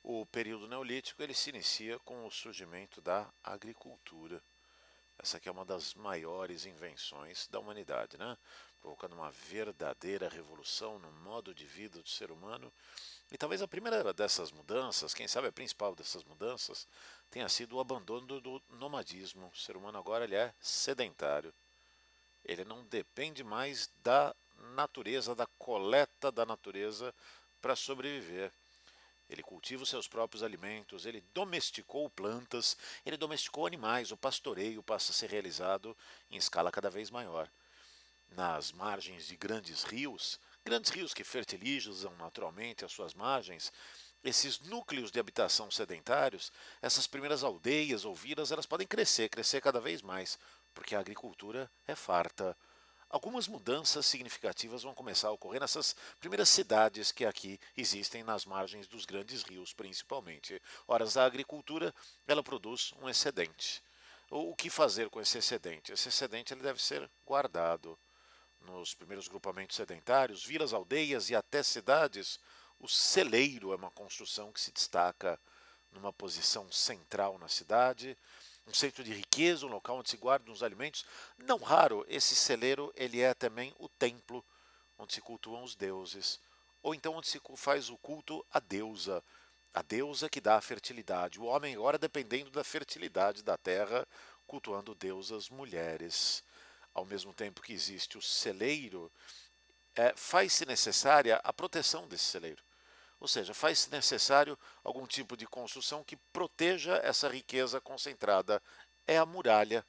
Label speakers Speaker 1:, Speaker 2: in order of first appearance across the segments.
Speaker 1: O período neolítico ele se inicia com o surgimento da agricultura. Essa aqui é uma das maiores invenções da humanidade, né? Provocando uma verdadeira revolução no modo de vida do ser humano. E talvez a primeira dessas mudanças, quem sabe a principal dessas mudanças, tenha sido o abandono do nomadismo. O ser humano agora ele é sedentário. Ele não depende mais da natureza, da coleta da natureza para sobreviver. Ele cultiva os seus próprios alimentos, ele domesticou plantas, ele domesticou animais, o pastoreio passa a ser realizado em escala cada vez maior. Nas margens de grandes rios que fertilizam naturalmente as suas margens, esses núcleos de habitação sedentários, essas primeiras aldeias ou vilas, elas podem crescer cada vez mais, porque a agricultura é farta. Algumas mudanças significativas vão começar a ocorrer nessas primeiras cidades que aqui existem nas margens dos grandes rios, principalmente. Ora, a agricultura, ela produz um excedente. O que fazer com esse excedente? Esse excedente ele deve ser guardado. Nos primeiros grupamentos sedentários, vilas, aldeias e até cidades, o celeiro é uma construção que se destaca numa posição central na cidade, um centro de riqueza, um local onde se guardam os alimentos. Não raro, esse celeiro ele é também o templo onde se cultuam os deuses, ou então onde se faz o culto à a deusa que dá a fertilidade. O homem agora dependendo da fertilidade da terra, cultuando deusas mulheres. Ao mesmo tempo que existe o celeiro, faz-se necessária a proteção desse celeiro. Ou seja, faz-se necessário algum tipo de construção que proteja essa riqueza concentrada. É a muralha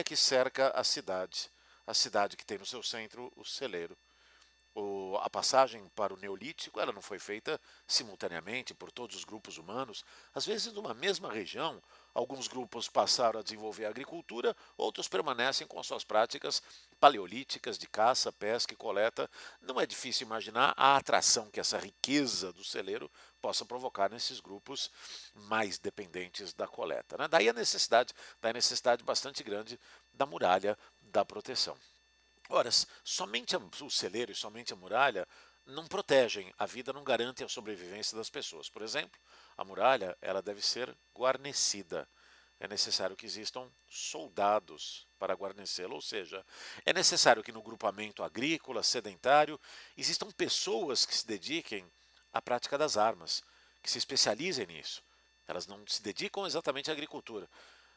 Speaker 1: que cerca a cidade que tem no seu centro o celeiro. A passagem para o Neolítico ela não foi feita simultaneamente por todos os grupos humanos. Às vezes, numa mesma região, alguns grupos passaram a desenvolver a agricultura, outros permanecem com suas práticas paleolíticas de caça, pesca e coleta. Não é difícil imaginar a atração que essa riqueza do celeiro possa provocar nesses grupos mais dependentes da coleta, né? Daí a necessidade bastante grande da muralha da proteção. Ora, somente o celeiro e somente a muralha não protegem, a vida não garante a sobrevivência das pessoas. Por exemplo, a muralha ela deve ser guarnecida. É necessário que existam soldados para guarnecê-la, ou seja, é necessário que no grupamento agrícola, sedentário, existam pessoas que se dediquem à prática das armas, que se especializem nisso. Elas não se dedicam exatamente à agricultura,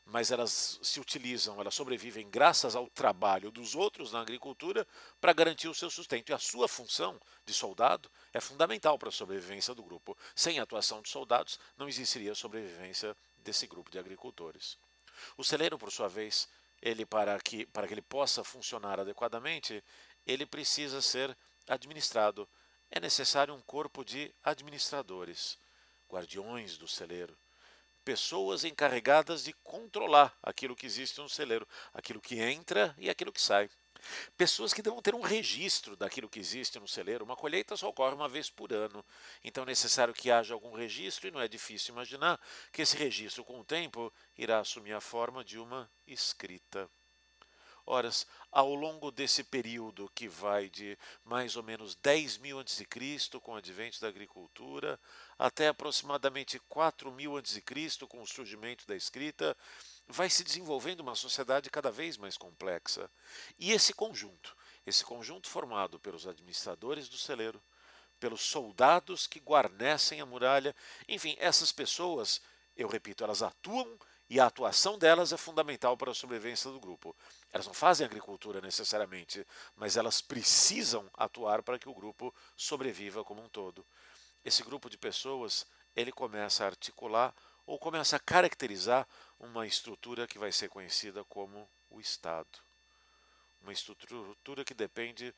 Speaker 1: mas elas se utilizam, elas sobrevivem graças ao trabalho dos outros na agricultura para garantir o seu sustento. E a sua função de soldado é fundamental para a sobrevivência do grupo. Sem a atuação dos soldados, não existiria a sobrevivência desse grupo de agricultores. O celeiro, por sua vez, ele para que ele possa funcionar adequadamente, ele precisa ser administrado. É necessário um corpo de administradores, guardiões do celeiro, pessoas encarregadas de controlar aquilo que existe no celeiro, aquilo que entra e aquilo que sai. Pessoas que devam ter um registro daquilo que existe no celeiro. Uma colheita só ocorre uma vez por ano, então é necessário que haja algum registro e não é difícil imaginar que esse registro, com o tempo, irá assumir a forma de uma escrita. Ora, ao longo desse período que vai de mais ou menos 10.000 a.C., com o advento da agricultura, até aproximadamente 4.000 a.C., com o surgimento da escrita, vai se desenvolvendo uma sociedade cada vez mais complexa. E esse conjunto formado pelos administradores do celeiro, pelos soldados que guarnecem a muralha, enfim, essas pessoas, eu repito, elas atuam e a atuação delas é fundamental para a sobrevivência do grupo. Elas não fazem agricultura necessariamente, mas elas precisam atuar para que o grupo sobreviva como um todo. Esse grupo de pessoas, ele começa a articular ou começa a caracterizar uma estrutura que vai ser conhecida como o Estado. Uma estrutura que depende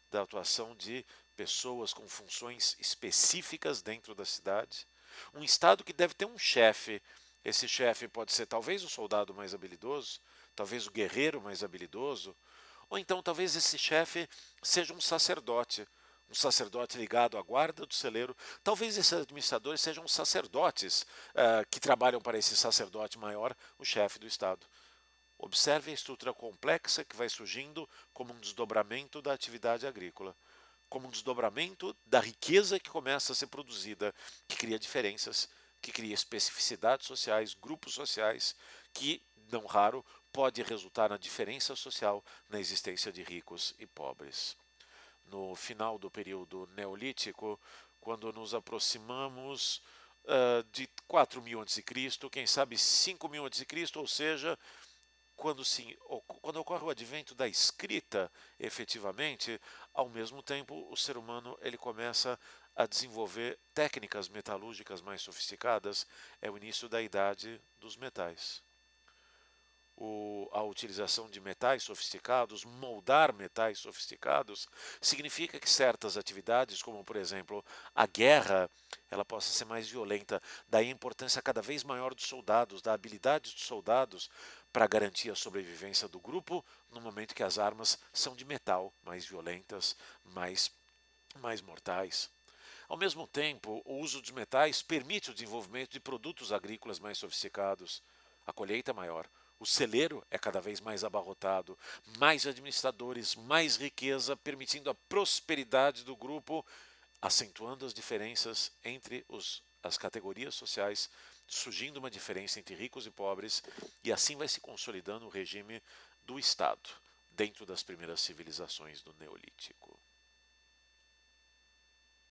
Speaker 1: da atuação de pessoas com funções específicas dentro da cidade. Um Estado que deve ter um chefe. Esse chefe pode ser talvez o soldado mais habilidoso, talvez o guerreiro mais habilidoso, ou então talvez esse chefe seja um sacerdote ligado à guarda do celeiro. Talvez esses administradores sejam sacerdotes que trabalham para esse sacerdote maior, o chefe do Estado. Observe a estrutura complexa que vai surgindo como um desdobramento da atividade agrícola. como um desdobramento da riqueza que começa a ser produzida, que cria diferenças, que cria especificidades sociais, grupos sociais, que, não raro, pode resultar na diferença social na existência de ricos e pobres. No final do período neolítico, quando nos aproximamos de 4.000 a.C., quem sabe 5.000 a.C., ou seja, quando ocorre o advento da escrita, efetivamente, ao mesmo tempo o ser humano ele começa a desenvolver técnicas metalúrgicas mais sofisticadas. É o início da idade dos metais. A utilização de metais sofisticados, moldar metais sofisticados, significa que certas atividades, como por exemplo a guerra, ela possa ser mais violenta. Daí a importância cada vez maior dos soldados, da habilidade dos soldados para garantir a sobrevivência do grupo no momento que as armas são de metal, mais violentas, mais mortais. Ao mesmo tempo, o uso dos metais permite o desenvolvimento de produtos agrícolas mais sofisticados, a colheita é maior, o celeiro é cada vez mais abarrotado, mais administradores, mais riqueza, permitindo a prosperidade do grupo, acentuando as diferenças entre as categorias sociais, surgindo uma diferença entre ricos e pobres, e assim vai se consolidando o regime do Estado, dentro das primeiras civilizações do Neolítico.